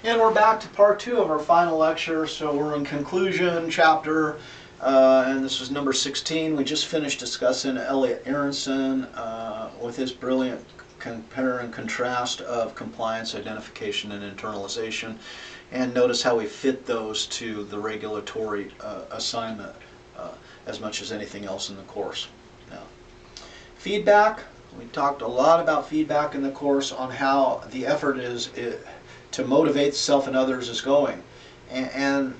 And we're back to part 2 of our final lecture. So we're in conclusion chapter, and this was number 16. We just finished discussing Elliot Aronson with his brilliant compare and contrast of compliance, identification, and internalization. And notice how we fit those to the regulatory assignment as much as anything else in the course. Now, feedback. We talked a lot about feedback in the course on how the effort is to motivate self and others is going. And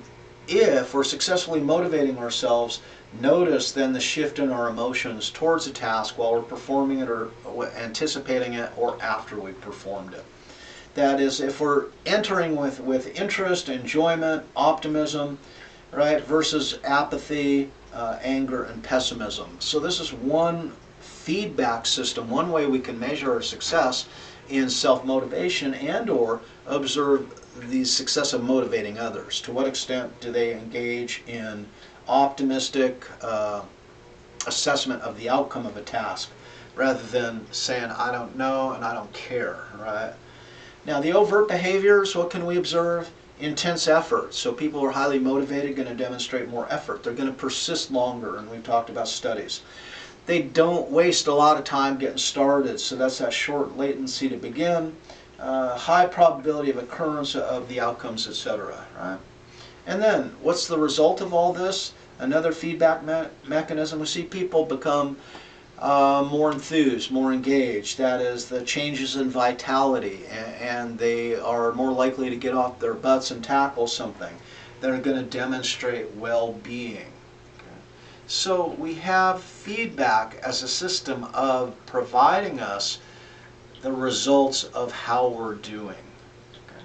if we're successfully motivating ourselves, notice then the shift in our emotions towards a task while we're performing it or anticipating it or after we've performed it. That is, if we're entering with interest, enjoyment, optimism, right, versus apathy, anger, and pessimism. So this is one feedback system, one way we can measure our success in self-motivation and or observe the success of motivating others. To what extent do they engage in optimistic assessment of the outcome of a task rather than saying, I don't know and I don't care, right? Now the overt behaviors, what can we observe? Intense effort. So people who are highly motivated are going to demonstrate more effort. They're going to persist longer, and we've talked about studies. They don't waste a lot of time getting started, so that's that short latency to begin, high probability of occurrence of the outcomes, etc. Right? And then, what's the result of all this? Another feedback mechanism. We see people become more enthused, more engaged. That is, the changes in vitality, and they are more likely to get off their butts and tackle something. They're going to demonstrate well-being. So we have feedback as a system of providing us the results of how we're doing. Okay.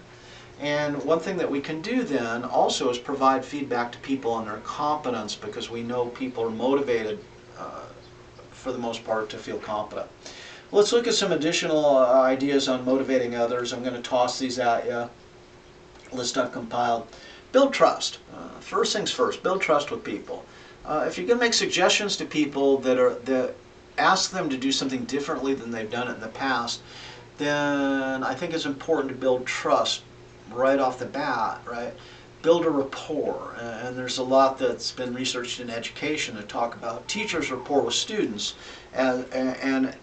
And one thing that we can do then also is provide feedback to people on their competence, because we know people are motivated for the most part to feel competent. Let's look at some additional ideas on motivating others. I'm going to toss these at you. List I've compiled. Build trust. First things first, build trust with people. If you're going to make suggestions to people that ask them to do something differently than they've done it in the past, then I think it's important to build trust right off the bat, right? Build a rapport, and there's a lot that's been researched in education to talk about teachers' rapport with students, and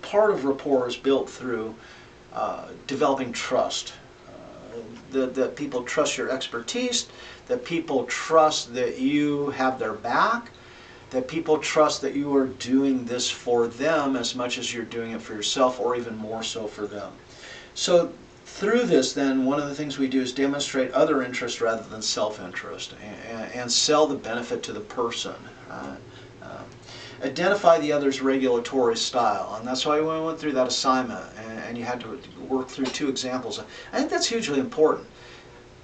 part of rapport is built through developing trust. That people trust your expertise, that people trust that you have their back, that people trust that you are doing this for them as much as you're doing it for yourself, or even more so for them. So through this, then, one of the things we do is demonstrate other interest rather than self-interest, and sell the benefit to the person. Identify the other's regulatory style, and that's why we went through that assignment, and you had to work through 2 examples. I think that's hugely important.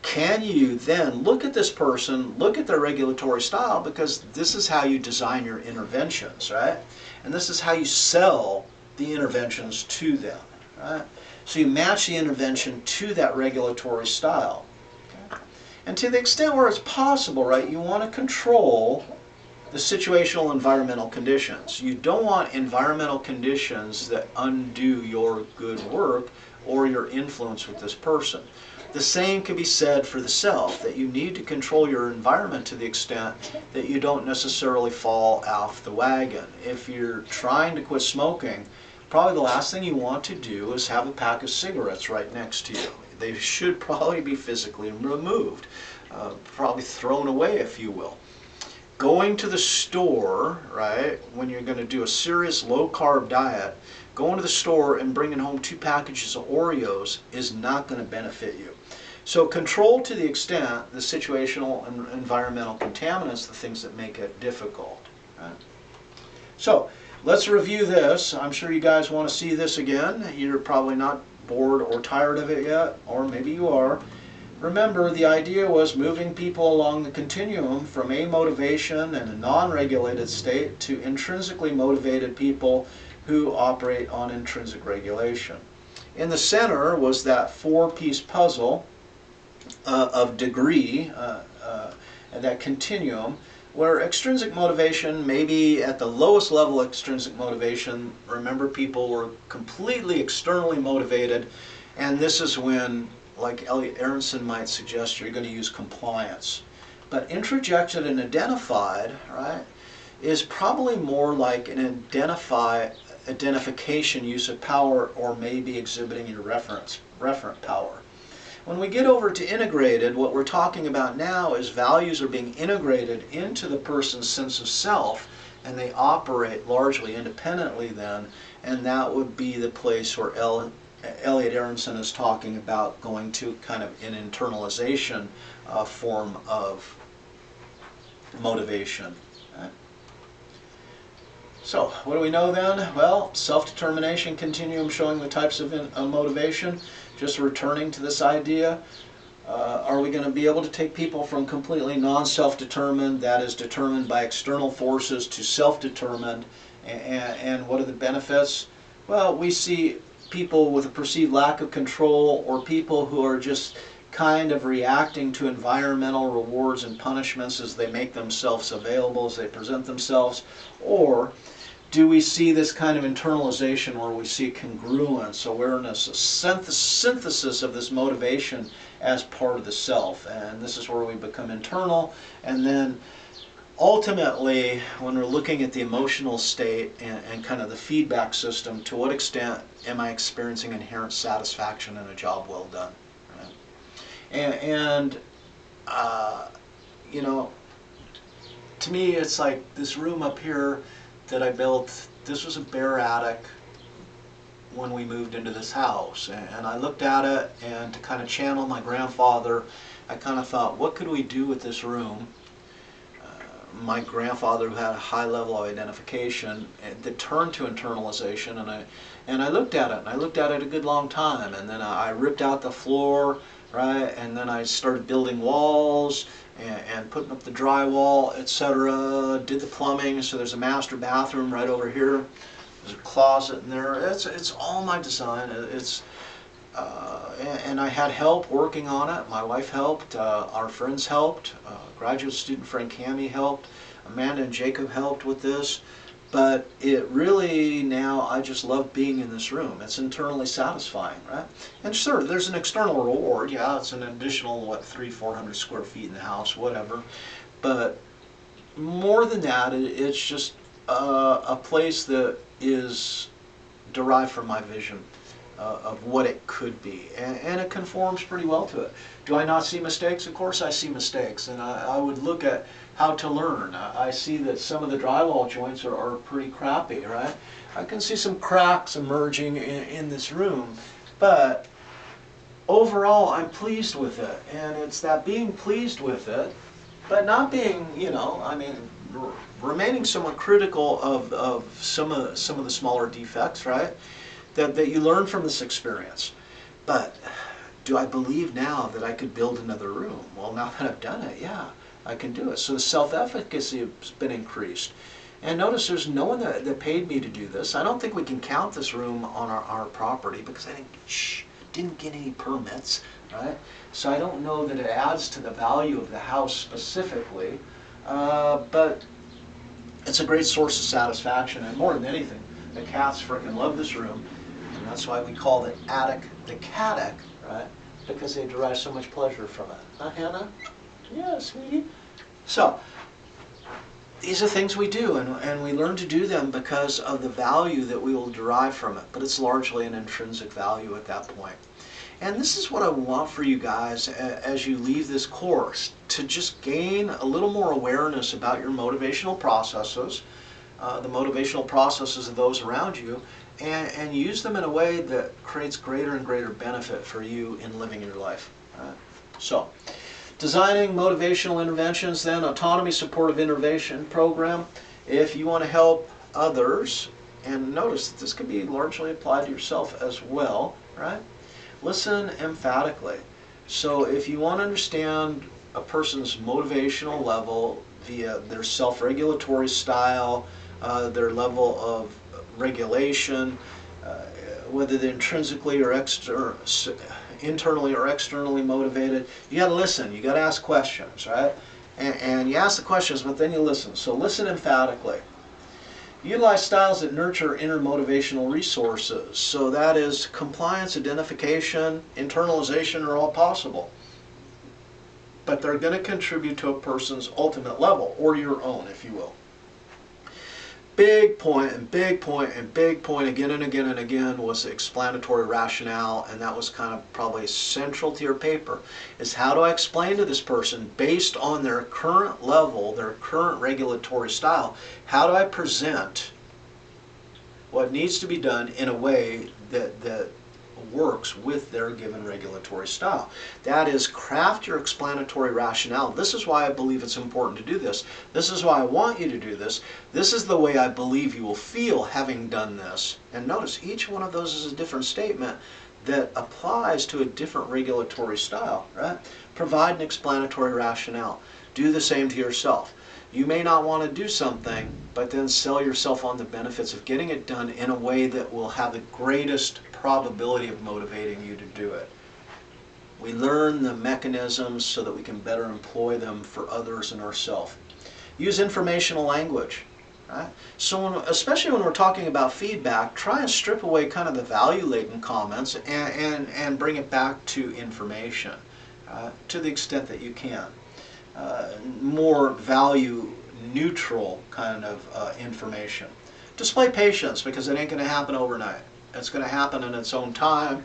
Can you then look at this person, look at their regulatory style, because this is how you design your interventions, right? And this is how you sell the interventions to them, right? So you match the intervention to that regulatory style. Okay? And to the extent where it's possible, right, you want to control the situational environmental conditions. You don't want environmental conditions that undo your good work or your influence with this person. The same can be said for the self, that you need to control your environment to the extent that you don't necessarily fall off the wagon. If you're trying to quit smoking, probably the last thing you want to do is have a pack of cigarettes right next to you. They should probably be physically removed, probably thrown away, if you will. Going to the store, right, when you're going to do a serious low-carb diet, going to the store and bringing home 2 packages of Oreos is not going to benefit you. So control to the extent the situational and environmental contaminants, the things that make it difficult. Right? So let's review this. I'm sure you guys want to see this again. You're probably not bored or tired of it yet, or maybe you are. Remember, the idea was moving people along the continuum from amotivation and a non-regulated state to intrinsically motivated people who operate on intrinsic regulation. In the center was that 4-piece puzzle of degree, and that continuum, where extrinsic motivation, maybe at the lowest level of extrinsic motivation, remember, people were completely externally motivated, and this is when like Elliot Aronson might suggest, you're going to use compliance. But introjected and identified, right, is probably more like an identification use of power, or maybe exhibiting your referent power. When we get over to integrated, what we're talking about now is values are being integrated into the person's sense of self, and they operate largely independently then, and that would be the place where Elliot Aronson is talking about going to kind of an internalization form of motivation. Right? So, what do we know then? Well, self-determination continuum showing the types of motivation. Just returning to this idea, are we going to be able to take people from completely non-self-determined, that is determined by external forces, to self-determined, and what are the benefits? Well, we see people with a perceived lack of control, or people who are just kind of reacting to environmental rewards and punishments as they make themselves available, as they present themselves, or do we see this kind of internalization where we see congruence, awareness, a synthesis of this motivation as part of the self? And this is where we become internal. And then ultimately, when we're looking at the emotional state and kind of the feedback system, to what extent am I experiencing inherent satisfaction in a job well done? Right? You know, to me, it's like this room up here that I built. This was a bare attic when we moved into this house, and I looked at it, and to kind of channel my grandfather, I kind of thought, what could we do with this room? My grandfather, who had a high level of identification, that turned to internalization, and I looked at it, and I looked at it a good long time, and then I ripped out the floor, right, and then I started building walls, and putting up the drywall, etc. Did the plumbing, so there's a master bathroom right over here. There's a closet in there. It's all my design. And I had help working on it. My wife helped. Our friends helped. Graduate student friend Cammie helped. Amanda and Jacob helped with this. But it really, now, I just love being in this room. It's internally satisfying, right? And sure, there's an external reward. Yeah, it's an additional, 300-400 square feet in the house, whatever. But more than that, it's just a place that is derived from my vision of what it could be. And it conforms pretty well to it. Do I not see mistakes? Of course I see mistakes. And I would look at how to learn. I see that some of the drywall joints are pretty crappy, right? I can see some cracks emerging in this room, but overall I'm pleased with it. And it's that being pleased with it, but not being, remaining somewhat critical of some of the smaller defects, right? That you learn from this experience. But do I believe now that I could build another room? Well, now that I've done it, yeah, I can do it. So the self-efficacy has been increased. And notice there's no one that paid me to do this. I don't think we can count this room on our property because I didn't get any permits, right? So I don't know that it adds to the value of the house specifically, but it's a great source of satisfaction. And more than anything, the cats freaking love this room. And that's why we call it attic the cattic, right? Because they derive so much pleasure from it. Huh, Hannah? Yeah, sweetie. So, these are things we do, and we learn to do them because of the value that we will derive from it. But it's largely an intrinsic value at that point. And this is what I want for you guys as you leave this course, to just gain a little more awareness about your motivational processes, the motivational processes of those around you, and use them in a way that creates greater and greater benefit for you in living your life. Right? So, designing motivational interventions, then autonomy supportive intervention program. If you want to help others, and notice that this can be largely applied to yourself as well, right? Listen emphatically. So if you want to understand a person's motivational level via their self-regulatory style, their level of regulation, whether they're intrinsically or internally or externally motivated, you got to listen. You got to ask questions, right? And you ask the questions, but then you listen. So listen emphatically. Utilize styles that nurture inner motivational resources. So that is compliance, identification, internalization are all possible. But they're going to contribute to a person's ultimate level, or your own, if you will. Big point and big point and big point again and again and again was the explanatory rationale, and that was kind of probably central to your paper, is how do I explain to this person based on their current level, their current regulatory style, how do I present what needs to be done in a way that works with their given regulatory style. That is, craft your explanatory rationale. This is why I believe it's important to do this. This is why I want you to do this. This is the way I believe you will feel having done this. And notice, each one of those is a different statement that applies to a different regulatory style, right? Provide an explanatory rationale. Do the same to yourself. You may not want to do something, but then sell yourself on the benefits of getting it done in a way that will have the greatest probability of motivating you to do it. We learn the mechanisms so that we can better employ them for others and ourselves. Use informational language. Right? So especially when we're talking about feedback, try and strip away kind of the value-laden comments and bring it back to information to the extent that you can. More value-neutral kind of information. Display patience, because it ain't going to happen overnight. It's going to happen in its own time,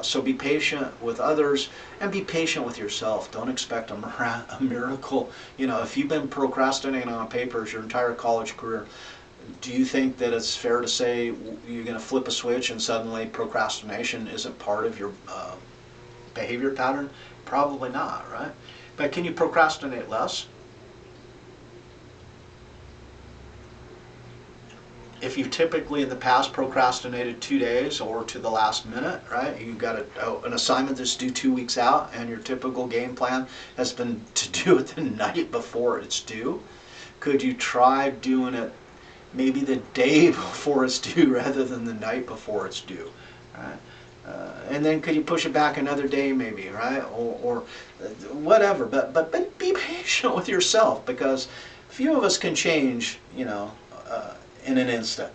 so be patient with others and be patient with yourself. Don't expect a miracle. You know, if you've been procrastinating on papers your entire college career, do you think that it's fair to say you're going to flip a switch and suddenly procrastination isn't part of your behavior pattern? Probably not, right? But can you procrastinate less? If you've typically in the past procrastinated 2 days or to the last minute, right? You've got an assignment that's due 2 weeks out and your typical game plan has been to do it the night before it's due. Could you try doing it maybe the day before it's due rather than the night before it's due, right? And then could you push it back another day maybe, right? Or whatever, but be patient with yourself, because few of us can change, you know, in an instant.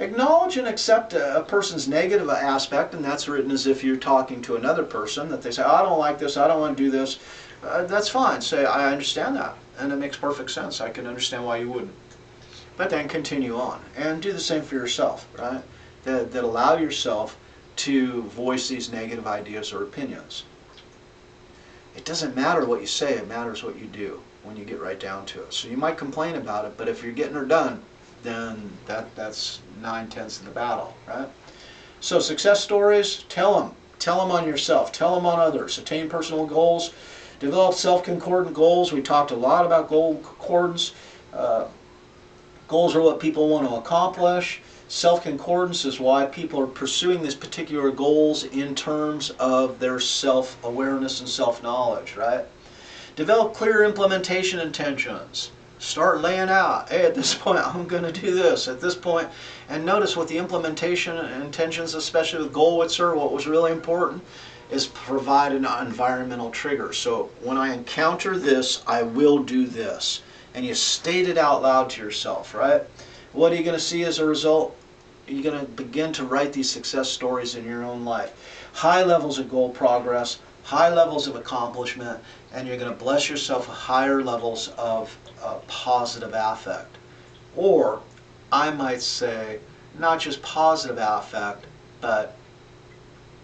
Acknowledge and accept a person's negative aspect, and that's written as if you're talking to another person, that they say, oh, I don't like this, I don't want to do this. That's fine. Say, I understand that, and it makes perfect sense. I can understand why you wouldn't. But then continue on, and do the same for yourself, right? That allow yourself to voice these negative ideas or opinions. It doesn't matter what you say, it matters what you do when you get right down to it. So you might complain about it, but if you're getting her done, then that's 9/10 of the battle, right? So success stories, tell them on yourself, tell them on others. Attain personal goals, develop self-concordant goals. We talked a lot about goal concordance. Goals are what people want to accomplish. Self-concordance is why people are pursuing these particular goals in terms of their self-awareness and self-knowledge, right? Develop clear implementation intentions. Start laying out, hey, at this point I'm going to do this, at this point. And notice with the implementation intentions, especially with goal witzer, what was really important is provide an environmental trigger. So when I encounter this, I will do this. And you state it out loud to yourself, right? What are you going to see as a result? You're going to begin to write these success stories in your own life. High levels of goal progress, high levels of accomplishment, and you're going to bless yourself with higher levels of positive affect. Or, I might say, not just positive affect, but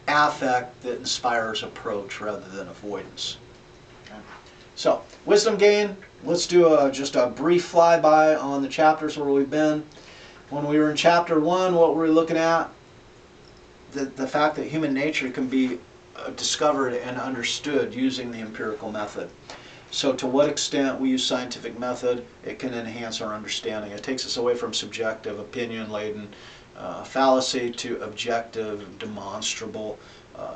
affect that inspires approach rather than avoidance. Okay. So, wisdom gain, let's do just a brief flyby on the chapters where we've been. When we were in chapter 1, what were we looking at? The fact that human nature can be discovered and understood using the empirical method. So to what extent we use scientific method, it can enhance our understanding. It takes us away from subjective, opinion-laden fallacy to objective, demonstrable,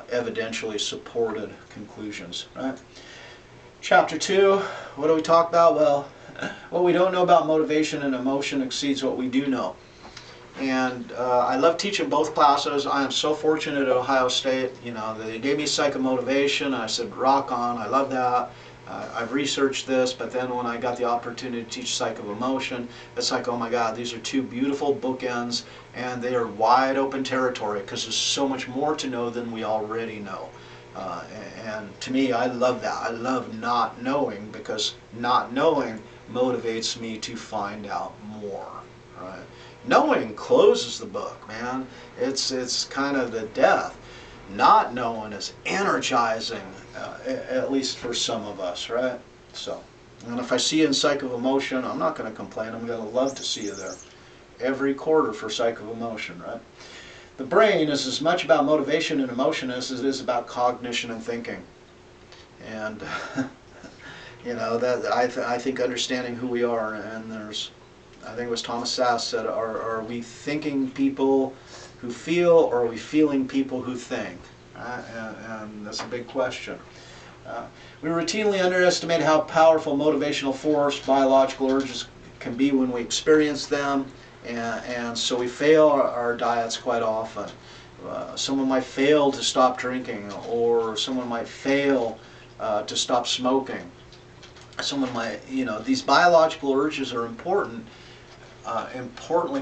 evidentially supported conclusions. Right? Chapter 2, what do we talk about? Well, what we don't know about motivation and emotion exceeds what we do know. And I love teaching both classes. I am so fortunate at Ohio State. You know, they gave me psychomotivation. I said, rock on. I love that. I've researched this, but then when I got the opportunity to teach Psych of Emotion, it's like, oh my God, these are two beautiful bookends, and they are wide open territory because there's so much more to know than we already know. And to me, I love that. I love not knowing, because not knowing motivates me to find out more. Right? Knowing closes the book, man. It's kind of the death. Not knowing is energizing, at least for some of us, right? So, and if I see you in Psych of Emotion, I'm not going to complain. I'm going to love to see you there every quarter for Psych of Emotion, right? The brain is as much about motivation and emotion as it is about cognition and thinking. And you know, that I think understanding who we are, and there's, I think it was Thomas Sass said, are we thinking people who feel, or are we feeling people who think? And that's a big question. We routinely underestimate how powerful motivational force, biological urges can be when we experience them, and so we fail our diets quite often. Someone might fail to stop drinking, or someone might fail to stop smoking. Someone might, you know, these biological urges are importantly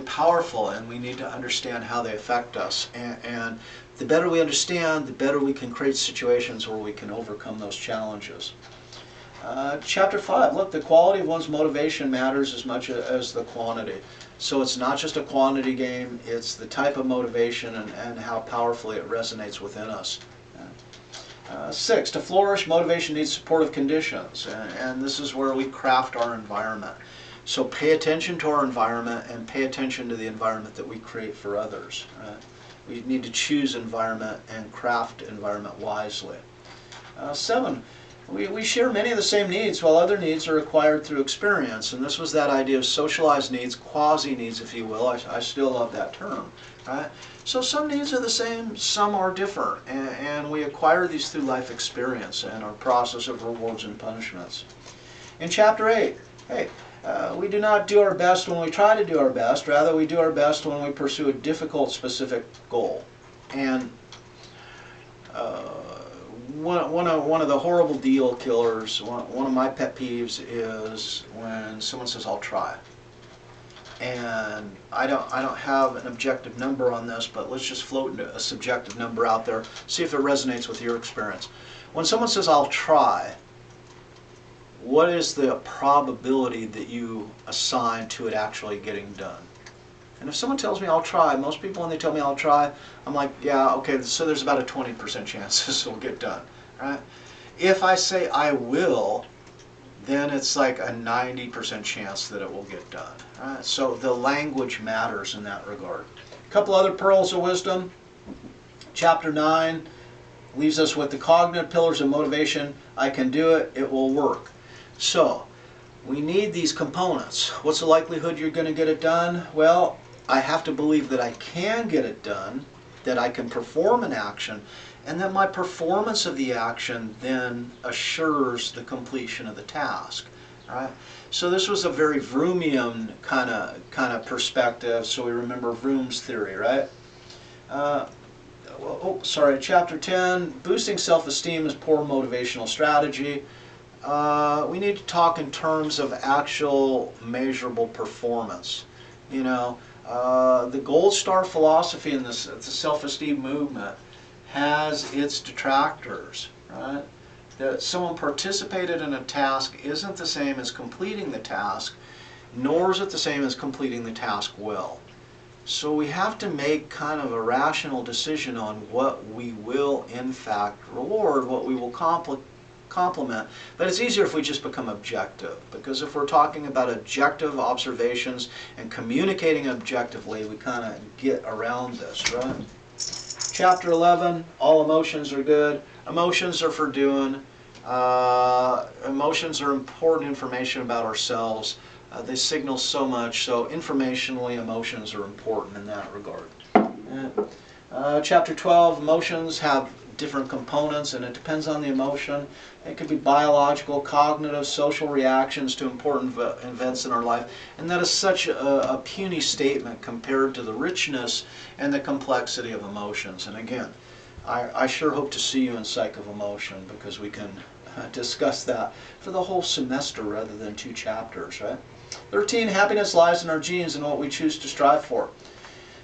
powerful, and we need to understand how they affect us. And the better we understand, the better we can create situations where we can overcome those challenges. Chapter 5, look, the quality of one's motivation matters as much as the quantity. So it's not just a quantity game, it's the type of motivation and how powerfully it resonates within us. 6, to flourish, motivation needs supportive conditions, and this is where we craft our environment. So pay attention to our environment, and pay attention to the environment that we create for others. Right? We need to choose environment and craft environment wisely. 7, we share many of the same needs, while other needs are acquired through experience. And this was that idea of socialized needs, quasi-needs, if you will. I still love that term. Right? So some needs are the same, some are different, and we acquire these through life experience and our process of rewards and punishments. In Chapter 8, hey, we do not do our best when we try to do our best. Rather, we do our best when we pursue a difficult, specific goal. And one of the horrible deal killers, one of my pet peeves is when someone says, "I'll try." And I don't have an objective number on this, but let's just float a subjective number out there, see if it resonates with your experience. When someone says, "I'll try," what is the probability that you assign to it actually getting done? And if someone tells me I'll try, most people when they tell me I'll try, I'm like, yeah, okay, so there's about a 20% chance this will get done, right? If I say I will, then it's like a 90% chance that it will get done. Right? So the language matters in that regard. A couple other pearls of wisdom. Chapter 9 leaves us with the cognitive pillars of motivation. I can do it, it will work. So we need these components. What's the likelihood you're going to get it done? Well, I have to believe that I can get it done, that I can perform an action, and that my performance of the action then assures the completion of the task. Right? So this was a very Vroomian kind of perspective. So we remember Vroom's theory, right? Chapter 10, boosting self-esteem is poor motivational strategy. We need to talk in terms of actual measurable performance. You know, the gold star philosophy in the self-esteem movement has its detractors, right? That someone participated in a task isn't the same as completing the task, nor is it the same as completing the task well. So we have to make kind of a rational decision on what we will in fact reward, what we will compliment. But it's easier if we just become objective, because if we're talking about objective observations and communicating objectively, we kind of get around this, right? Chapter 11, all emotions are good. Emotions are for doing. Emotions are important information about ourselves. They signal so much, so informationally emotions are important in that regard. Chapter 12, emotions have different components, and it depends on the emotion. It could be biological, cognitive, social reactions to important events in our life, and that is such a puny statement compared to the richness and the complexity of emotions. And again, I sure hope to see you in Psych of Emotion, because we can discuss that for the whole semester rather than 2 chapters, right? 13, happiness lies in our genes and what we choose to strive for.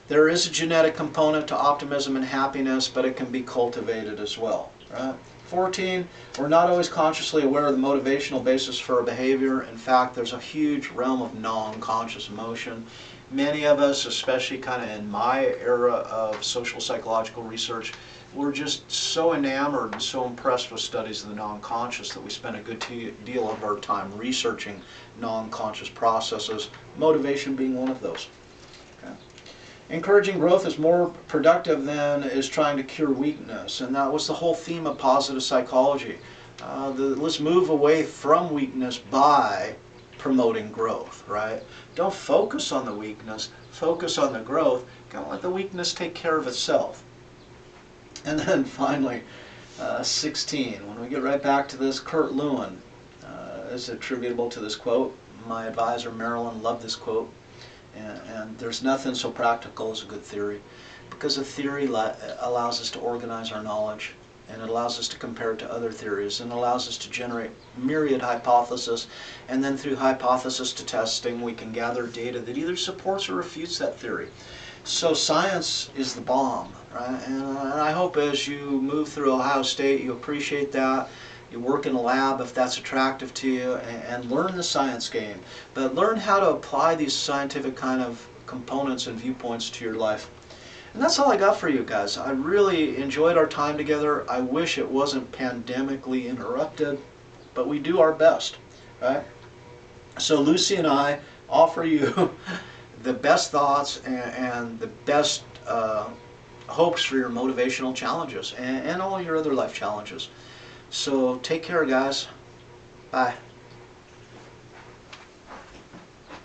There is a genetic component to optimism and happiness, but it can be cultivated as well, right? 14, we're not always consciously aware of the motivational basis for our behavior. In fact, there's a huge realm of non-conscious emotion. Many of us, especially kind of in my era of social psychological research, we're just so enamored and so impressed with studies of the non-conscious that we spend a good deal of our time researching non-conscious processes, motivation being one of those. Okay. Encouraging growth is more productive than is trying to cure weakness, and that was the whole theme of positive psychology. Let's move away from weakness by promoting growth, right? Don't focus on the weakness, focus on the growth. Don't let the weakness take care of itself. And then finally, 16, when we get right back to this, Kurt Lewin is attributable to this quote. My advisor Marilyn loved this quote. And there's nothing so practical as a good theory, because a theory allows us to organize our knowledge, and it allows us to compare it to other theories, and allows us to generate myriad hypotheses, and then through hypothesis to testing we can gather data that either supports or refutes that theory. So science is the bomb, right? And I hope as you move through Ohio State you appreciate that. You work in a lab if that's attractive to you, and learn the science game. But learn how to apply these scientific kind of components and viewpoints to your life. And that's all I got for you guys. I really enjoyed our time together. I wish it wasn't pandemically interrupted, but we do our best, right? So Lucy and I offer you the best thoughts and the best hopes for your motivational challenges and all your other life challenges. So take care, guys. Bye.